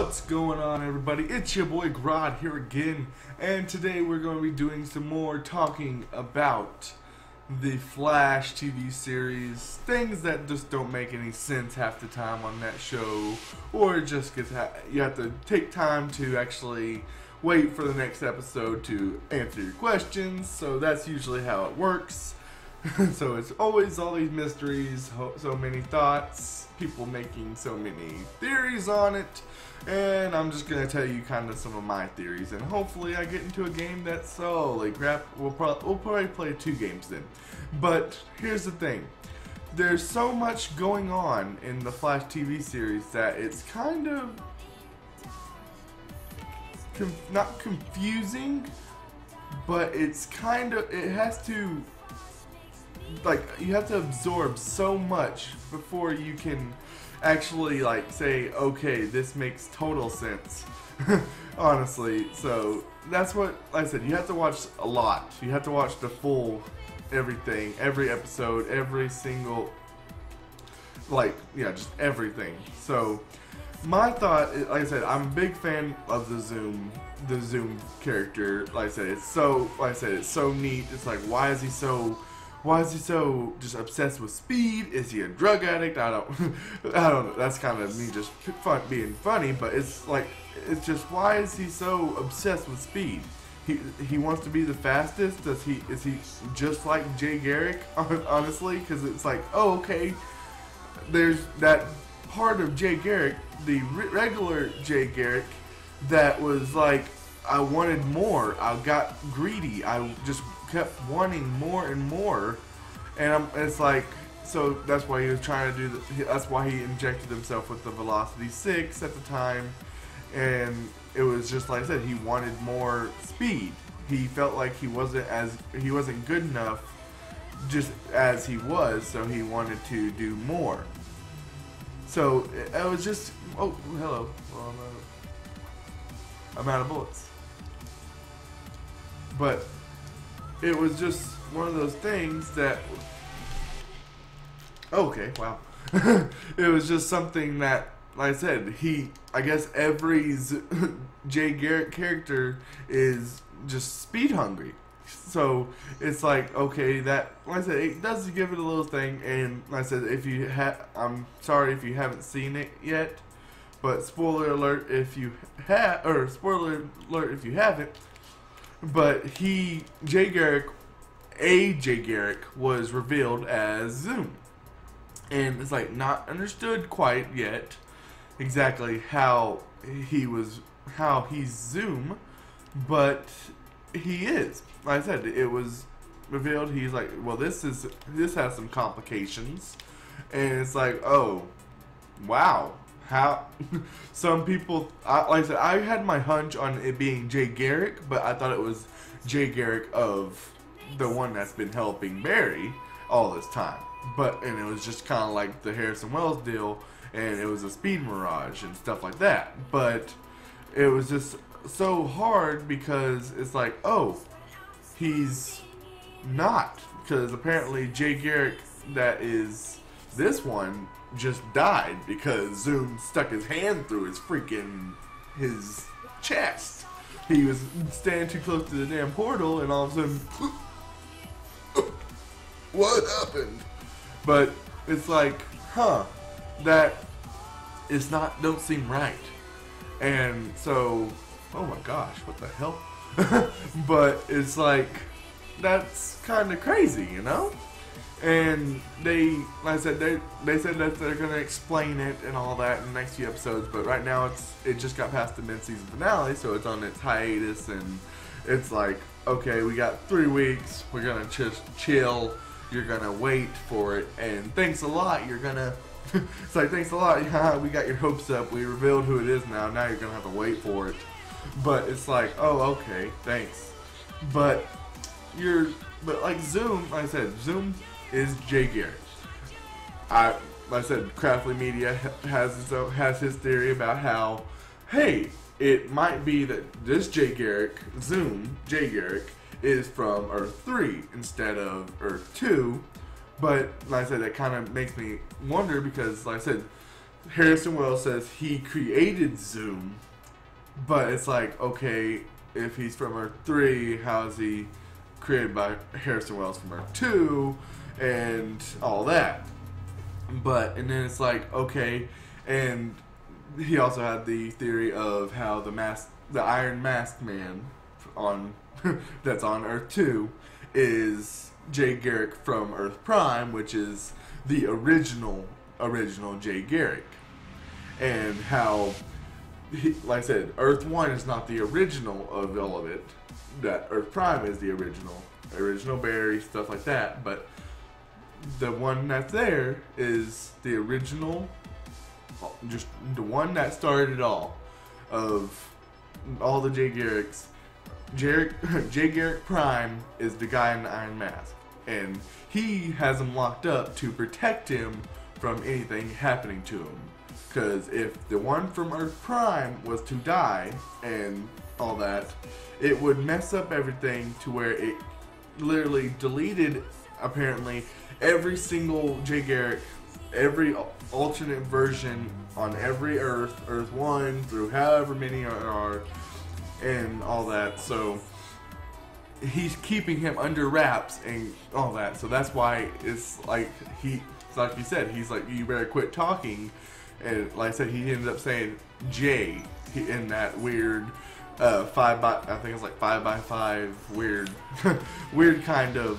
What's going on, everybody? It's your boy Grod here again, and today we're going to be doing some more talking about the Flash TV series, things that just don't make any sense half the time on that show, or just you have to take time to actually wait for the next episode to answer your questions, so that's usually how it works. So it's always all these mysteries, so many thoughts, people making so many theories on it, and I'm just going to tell you kind of some of my theories, and hopefully I get into a game that's, holy crap, we'll probably play 2 games then. But here's the thing, there's so much going on in the Flash TV series that it's kind of, not confusing, but it's kind of, it has to, like, you have to absorb so much before you can actually, like, say, okay, this makes total sense. Honestly, so that's what, like I said, you have to watch a lot. You have to watch the full everything, every episode, every single, like, yeah, just everything. So my thought, like I said, I'm a big fan of the Zoom character. Like I said, it's so neat. It's like, why is he so just obsessed with speed? Is he a drug addict? I don't know. That's kind of me just being funny, but it's like, it's just, why is he so obsessed with speed? He wants to be the fastest. Is he just like Jay Garrick? Honestly, because it's like, oh, okay, there's that part of Jay Garrick, the regular Jay Garrick, that was like, I wanted more. I got greedy. I just kept wanting more and more, and it's like, so that's why he was trying to do that's why he injected himself with the Velocity 6 at the time, and it was just like I said, he wanted more speed. He felt like he wasn't good enough just as he was, so he wanted to do more. So it was just, oh, hello, well, I'm out of bullets. But it was just one of those things that, okay, wow. It was just something that, like I said, I guess every Jay Garrick character is just speed hungry. So it's like, okay, that, like I said, it does give it a little thing, and like I said, I'm sorry if you haven't seen it yet, but spoiler alert if you haven't. But Jay Garrick was revealed as Zoom, and it's like not understood quite yet exactly how he's Zoom, but he is. Like I said, it was revealed. He's like, well, this has some complications, and it's like, oh, wow. How some people, like I said, I had my hunch on it being Jay Garrick, but I thought it was Jay Garrick of the one that's been helping Barry all this time. And it was just kind of like the Harrison Wells deal, and it was a speed mirage and stuff like that. But it was just so hard because it's like, oh, he's not, because apparently Jay Garrick, that is this one, just died because Zoom stuck his hand through his chest. He was standing too close to the damn portal, and all of a sudden, what happened? But it's like, that is don't seem right. And so, oh my gosh, what the hell? But it's like, that's kind of crazy, you know? And like I said, they said that they're gonna explain it and all that in the next few episodes. But right now it just got past the mid-season finale, so it's on its hiatus, and it's like, okay, we got 3 weeks. We're gonna just chill. You're gonna wait for it, and thanks a lot. You're gonna. It's like, thanks a lot. Yeah, we got your hopes up. We revealed who it is now. Now you're gonna have to wait for it. But it's like, oh, okay, thanks. But like Zoom, like I said, Zoom is Jay Garrick. Like I said, Craftly Media has his theory about how, hey, it might be that this Jay Garrick, Jay Garrick, is from Earth 3 instead of Earth 2. But like I said, that kind of makes me wonder, because like I said, Harrison Wells says he created Zoom, but it's like, okay, if he's from Earth 3, how is he created by Harrison Wells from Earth 2 and all that? And then it's like, okay, and he also had the theory of how the Iron Masked Man on that's on Earth 2 is Jay Garrick from Earth Prime, which is the original Jay Garrick. And how, like I said, Earth 1 is not the original of all of it. That Earth Prime is the original Barry, stuff like that. But the one that's there is the original, just the one that started it all, of all the Jay Garricks. Jay Garrick Prime is the guy in the Iron Mask, and he has him locked up to protect him from anything happening to him. Because if the one from Earth Prime was to die and all that, it would mess up everything to where it literally deleted, apparently, every single Jay Garrick, every alternate version on every Earth, Earth 1 through however many are, and all that. So he's keeping him under wraps and all that. So that's why it's like like you said, he's like, you better quit talking. And like I said, he ended up saying Jay in that weird 5x5 weird weird kind of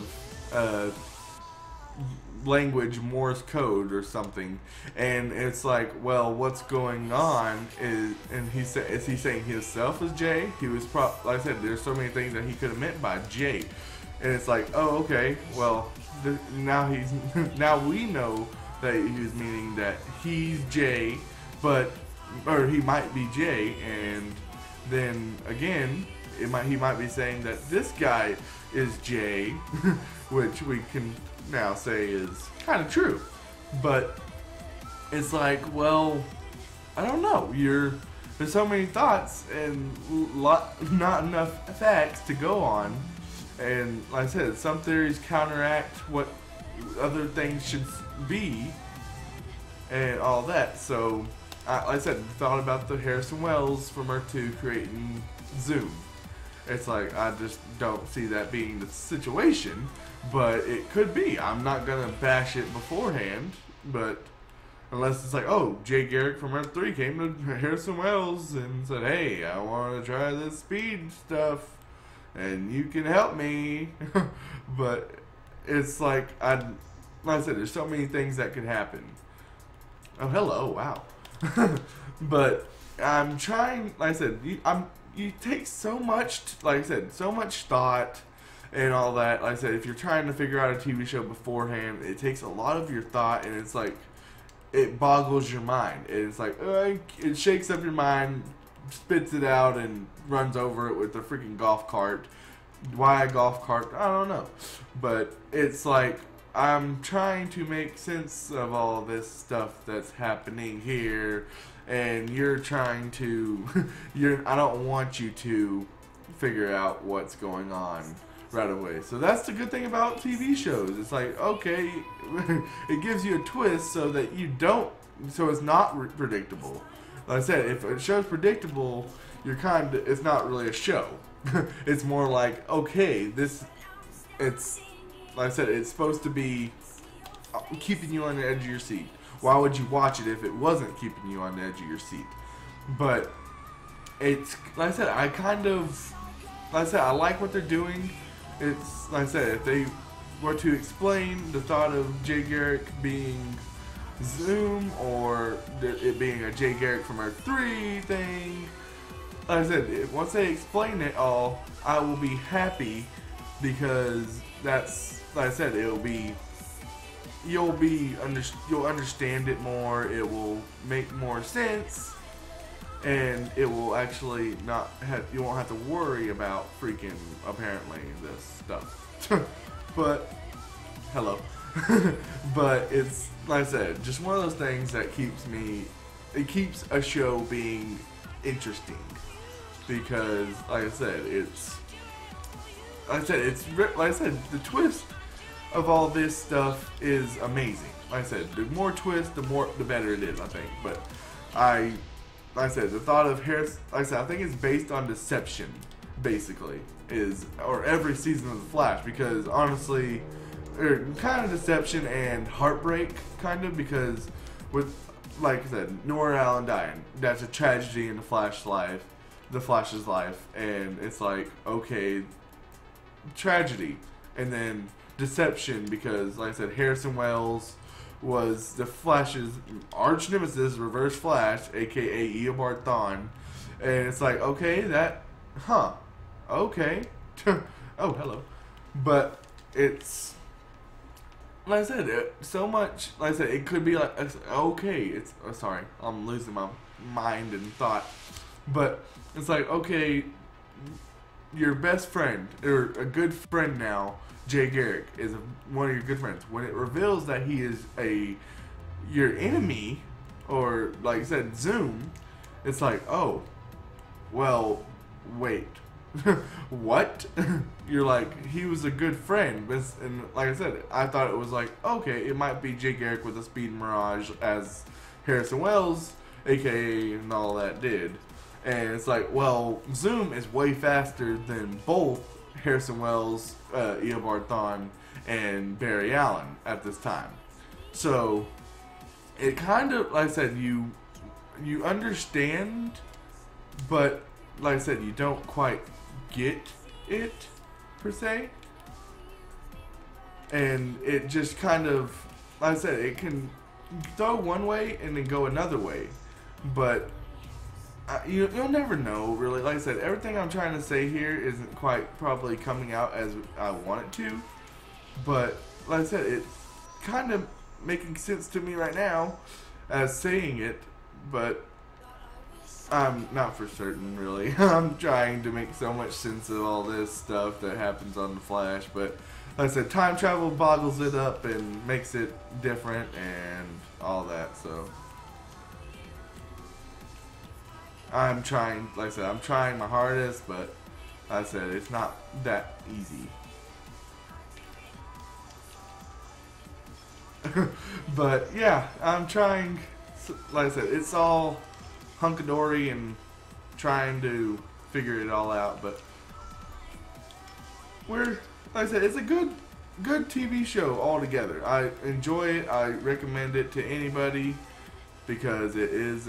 language, Morse code or something. And it's like, well, what's going on is he saying himself as Jay? He was like I said, there's so many things that he could have meant by Jay. And it's like, oh, okay, well, now we know that he was meaning that he's Jay, or he might be Jay, and then again, he might be saying that this guy is Jay, which we can now say is kind of true. But it's like, well, I don't know. There's so many thoughts and not enough facts to go on. And like I said, some theories counteract what other things should be and all that. So, like I said, thought about the Harrison Wells from Earth 2 creating Zoom. It's like, I just don't see that being the situation, but it could be. I'm not gonna bash it beforehand, but unless it's like, oh, Jay Garrick from Earth 3 came to Harrison Wells and said, hey, I want to try this speed stuff, and you can help me. But it's like I said, there's so many things that could happen. Oh, hello, wow. But I'm trying, like I said, you take so much, like I said, so much thought and all that. Like I said, if you're trying to figure out a TV show beforehand, it takes a lot of your thought, and it's like, it boggles your mind. It's like, it shakes up your mind, spits it out, and runs over it with a freaking golf cart. Why a golf cart? I don't know. But it's like, I'm trying to make sense of all this stuff that's happening here, and you're trying to, I don't want you to figure out what's going on right away. So that's the good thing about TV shows. It's like, okay, it gives you a twist so that so it's not predictable. Like I said, if a show's predictable, it's not really a show. It's more like, okay, it's like I said, it's supposed to be keeping you on the edge of your seat. Why would you watch it if it wasn't keeping you on the edge of your seat? But it's, like I said, I like what they're doing. It's, like I said, if they were to explain the thought of Jay Garrick being Zoom, or it being a Jay Garrick from Earth 3 thing, like I said, once they explain it all, I will be happy, because that's, like I said, you'll understand it more, it will make more sense, and it will actually you won't have to worry about freaking, apparently, this stuff. But, hello. But it's, like I said, just one of those things that keeps a show being interesting. Because, like I said, the twist of all this stuff is amazing. like I said, the more twists, the better it is, I think. But like I said, the thought of Harris, like I said, I think it's based on deception, basically, or every season of The Flash, because honestly, kind of deception and heartbreak, kind of, because with, like I said, Nora Allen dying, that's a tragedy in the Flash's life, and it's like, okay, tragedy, and then deception, because, like I said, Harrison Wells was the Flash's arch nemesis, Reverse Flash, aka Eobard Thawne, and it's like, okay, okay, oh, hello, but it's, like I said, so much, like I said, it could be like, okay, it's, sorry, I'm losing my mind and thought, but it's like, okay, your best friend, or a good friend now, Jay Garrick, is one of your good friends. When it reveals that he is your enemy, or like I said, Zoom, it's like, oh, well, wait, what? You're like, he was a good friend, and like I said, I thought it was like, okay, it might be Jay Garrick with a speed mirage as Harrison Wells, aka and all that did. And it's like, well, Zoom is way faster than both Harrison Wells, Eobard Thawne, and Barry Allen at this time. So it kind of, like I said, you understand, but like I said, you don't quite get it per se. And it just kind of, like I said, it can go one way and then go another way, but you'll never know, really. Like I said, everything I'm trying to say here isn't quite probably coming out as I want it to, but like I said, it's kind of making sense to me right now as saying it, but I'm not for certain, really. I'm trying to make so much sense of all this stuff that happens on The Flash, but like I said, time travel boggles it up and makes it different and all that, so I'm trying, like I said, I'm trying my hardest, but like I said, it's not that easy. But yeah, I'm trying, like I said, it's all hunky-dory and trying to figure it all out, but like I said, it's a good TV show altogether. I enjoy it. I recommend it to anybody because it is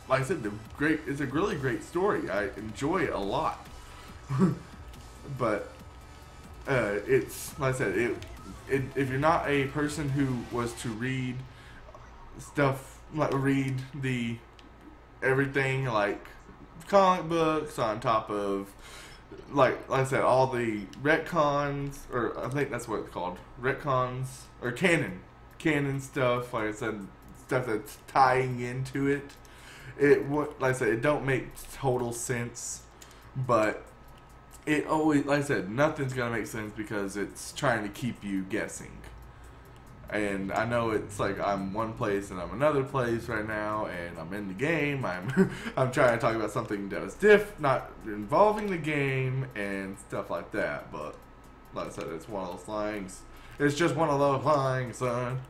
like I said, it's a really great story. I enjoy it a lot. But it's, like I said, if you're not a person who was to read stuff, like read everything like comic books on top of like I said, all the retcons, or I think that's what it's called, retcons, or canon stuff, like I said, stuff that's tying into it. Like I said, it don't make total sense, but it always, like I said, nothing's gonna make sense because it's trying to keep you guessing. And I know it's like I'm one place and I'm another place right now, and I'm in the game. I'm trying to talk about something that was not involving the game and stuff like that. But like I said, it's one of those things. It's just one of those things, son.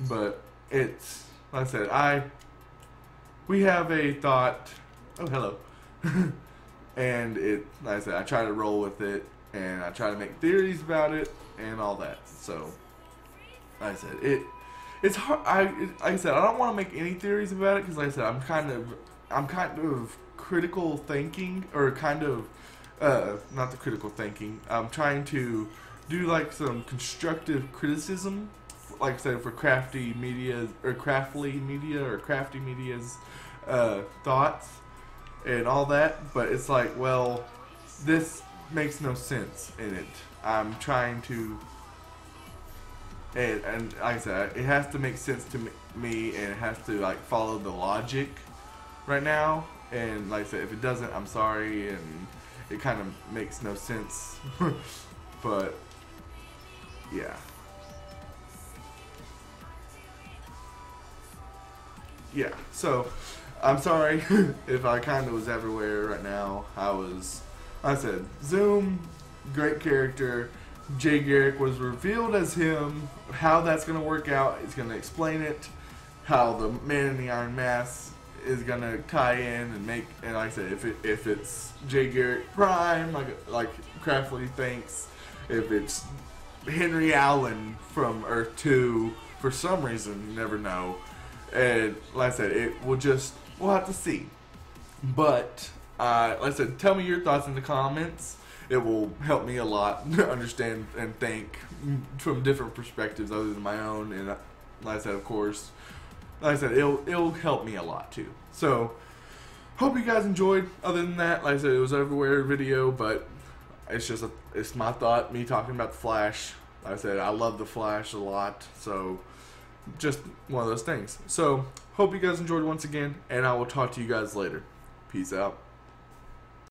But it's, like I said, we have a thought. Oh, hello. And like I said, I try to roll with it, and I try to make theories about it and all that. So, like I said, it's hard. Like I said, I don't want to make any theories about it because, like I said, I'm kind of critical thinking, or kind of not the critical thinking. I'm trying to do like some constructive criticism, like I said, for crafty media's thoughts and all that. But it's like, well, this makes no sense in it. I'm trying to. And like I said, it has to make sense to me, and it has to like follow the logic right now. And like I said, if it doesn't, I'm sorry, and it kind of makes no sense. But yeah, so I'm sorry if I kind of was everywhere right now. Like I said, Zoom, great character. Jay Garrick was revealed as him. How that's going to work out, he's going to explain it. How the Man in the Iron Mask is going to tie in and make, and like I said, if it's Jay Garrick Prime, like Craftly thinks, if it's Henry Allen from Earth 2, for some reason, you never know. And like I said, we'll have to see. But like I said, tell me your thoughts in the comments. It will help me a lot to understand and think from different perspectives other than my own. And like I said, of course, like I said, it'll help me a lot too. So hope you guys enjoyed. Other than that, like I said, it was everywhere video, but it's my thought, me talking about the Flash. Like I said, I love the Flash a lot, so just one of those things. So hope you guys enjoyed once again, and I will talk to you guys later. Peace out.